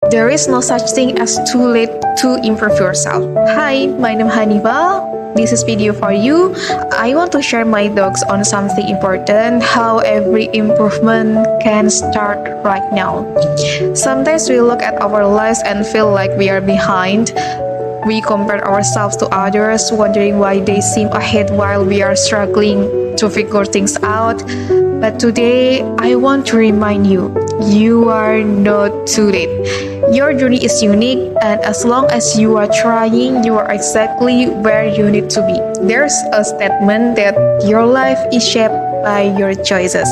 There is no such thing as too late to improve yourself. Hi, my name is Hannibal. This is video for you. I want to share my thoughts on something important, how every improvement can start right now. Sometimes we look at our lives and feel like we are behind. We compare ourselves to others, wondering why they seem ahead while we are struggling to figure things out. But today, I want to remind you, you are not too late. Your journey is unique, and as long as you are trying, you are exactly where you need to be. There's a statement that your life is shaped by your choices,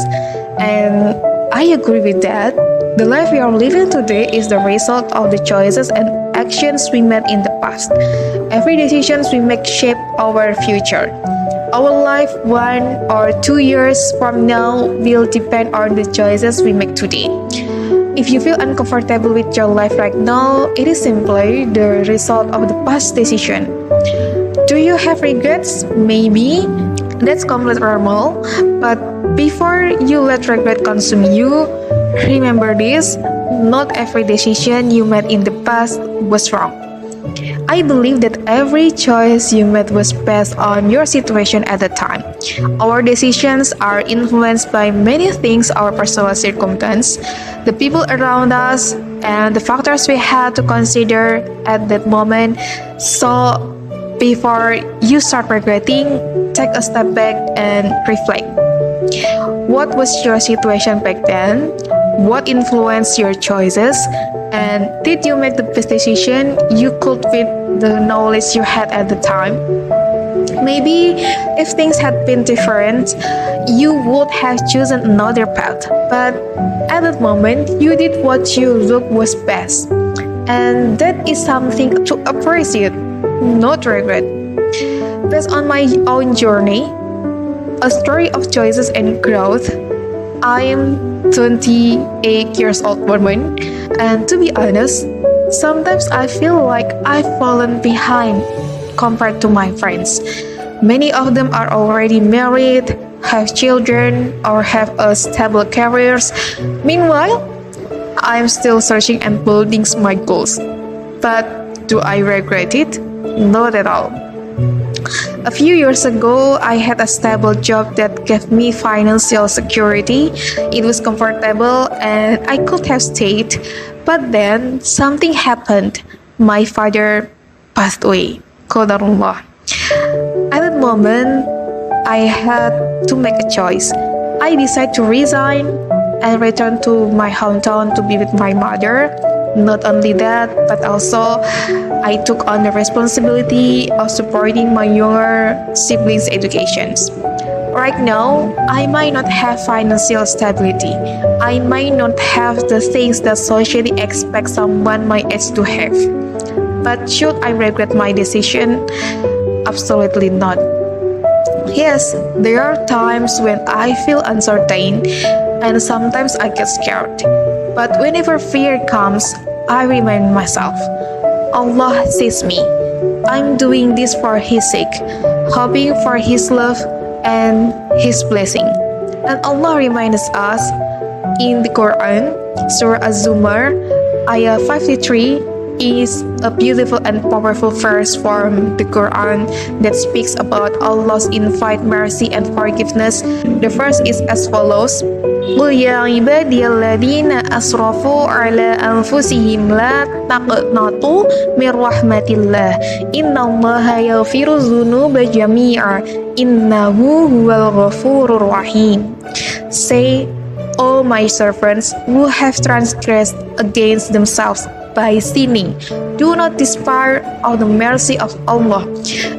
and I agree with that. The life we are living today is the result of the choices and actions we made in the past. Every decision we make shape our future. Our life 1 or 2 years from now will depend on the choices we make today. If you feel uncomfortable with your life right now, it is simply the result of the past decision. Do you have regrets? Maybe. That's completely normal. But before you let regret consume you, remember this: not every decision you made in the past was wrong. I believe that every choice you made was based on your situation at the time. Our decisions are influenced by many things: our personal circumstance, the people around us, and the factors we had to consider at that moment. So, before you start regretting, take a step back and reflect. What was your situation back then? What influenced your choices? And did you make the best decision you could with the knowledge you had at the time? Maybe if things had been different, you would have chosen another path. But at that moment, you did what you thought was best. And that is something to appreciate, not regret. Based on my own journey, a story of choices and growth, I am 28 years old woman, and to be honest, sometimes I feel like I've fallen behind compared to my friends. Many of them are already married, have children, or have a stable careers. Meanwhile, I'm still searching and building my goals. But do I regret it? Not at all. A few years ago, I had a stable job that gave me financial security. It was comfortable and I could have stayed. But then something happened. My father passed away. Qadarullah. At that moment, I had to make a choice. I decided to resign and return to my hometown to be with my mother. Not only that, but also I took on the responsibility of supporting my younger siblings' educations. Right now, I might not have financial stability. I might not have the things that society expects someone my age to have. But should I regret my decision? Absolutely not. Yes, there are times when I feel uncertain and sometimes I get scared. But whenever fear comes, I remind myself, Allah sees me. I'm doing this for His sake, hoping for His love and His blessing. And Allah reminds us in the Quran, Surah Az-Zumar, Ayah 53, is a beautiful and powerful verse from the Quran that speaks about Allah's infinite mercy and forgiveness. The verse is as follows: Qul ya ibadiyalladzina asrafu ala anfusihim la taqnatu min rahmatillah innallaha yaghfiru dzunuba jami'a innahu huwal ghafurur rahim. Say, O my servants who have transgressed against themselves by sinning, do not despair of the mercy of Allah.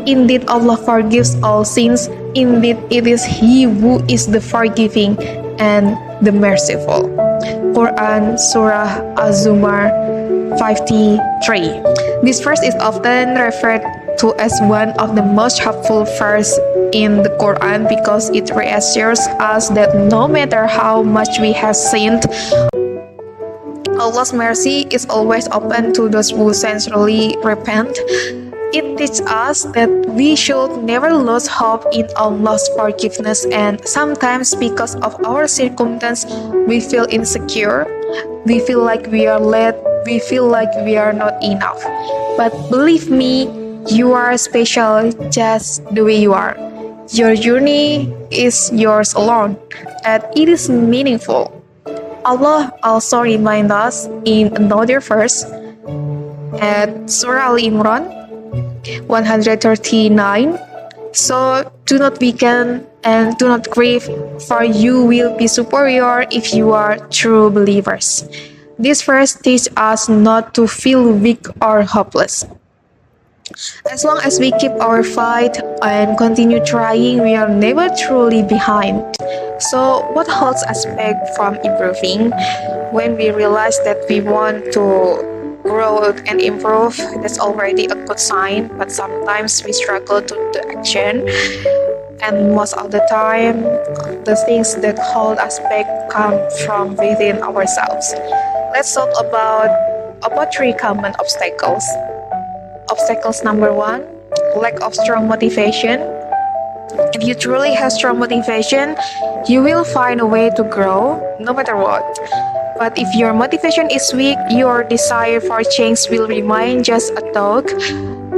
Indeed, Allah forgives all sins. Indeed, it is He who is the forgiving and the merciful. Quran Surah Az-Zumar 53. This verse is often referred to as one of the most helpful verses in the Quran because it reassures us that no matter how much we have sinned, Allah's mercy is always open to those who sincerely repent. It teaches us that we should never lose hope in Allah's forgiveness, and sometimes because of our circumstance, we feel insecure, we feel like we are late we feel like we are not enough. But believe me, you are special just the way you are. Your journey is yours alone, and it is meaningful. Allah also reminds us in another verse at Surah Al Imran 139. So do not weaken and do not grieve, for you will be superior if you are true believers. This verse teaches us not to feel weak or hopeless. As long as we keep our fight and continue trying, we are never truly behind. So, what holds us back from improving? When we realize that we want to grow and improve, that's already a good sign, but sometimes we struggle to do action. And most of the time, the things that hold us back come from within ourselves. Let's talk about three common obstacles. Obstacles number one, lack of strong motivation. If you truly have strong motivation, you will find a way to grow no matter what. But if your motivation is weak, your desire for change will remain just a thought,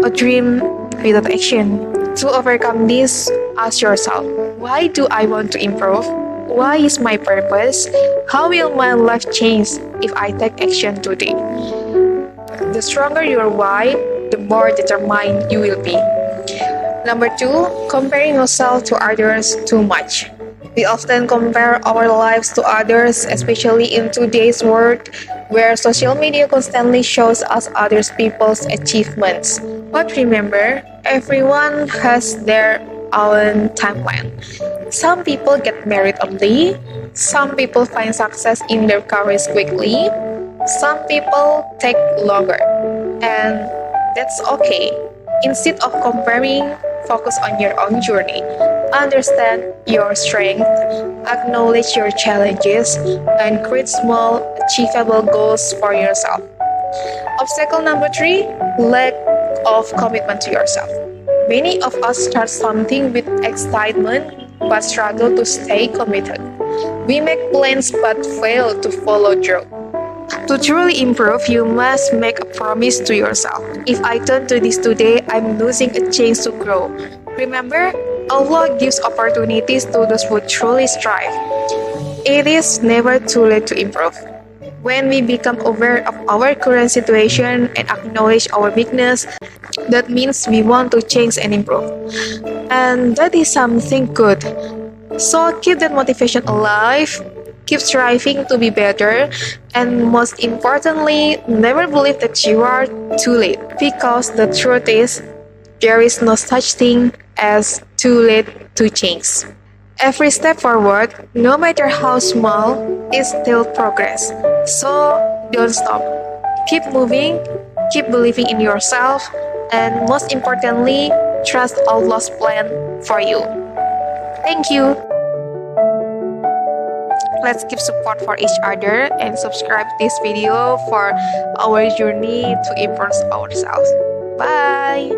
a dream without action. To overcome this, ask yourself, why do I want to improve? Why is my purpose? How will my life change if I take action today? The stronger your why, the more determined you will be. Number two, comparing yourself to others too much. We often compare our lives to others, especially in today's world where social media constantly shows us other people's achievements. But remember, everyone has their own timeline. Some people get married early, some people find success in their careers quickly, some people take longer, and that's okay. Instead of comparing, focus on your own journey. Understand your strength, acknowledge your challenges, and create small, achievable goals for yourself. Obstacle number three, lack of commitment to yourself. Many of us start something with excitement but struggle to stay committed. We make plans but fail to follow through. To truly improve, you must make a promise to yourself. If I don't do this today, I'm losing a chance to grow. Remember, Allah gives opportunities to those who truly strive. It is never too late to improve. When we become aware of our current situation and acknowledge our weakness, that means we want to change and improve. And that is something good. So keep that motivation alive. Keep striving to be better, and most importantly, never believe that you are too late, because the truth is, there is no such thing as too late to change. Every step forward, no matter how small, is still progress. So don't stop. Keep moving, keep believing in yourself, and most importantly, trust Allah's plan for you. Thank you. Let's give support for each other and subscribe this video for our journey to improve ourselves. Bye!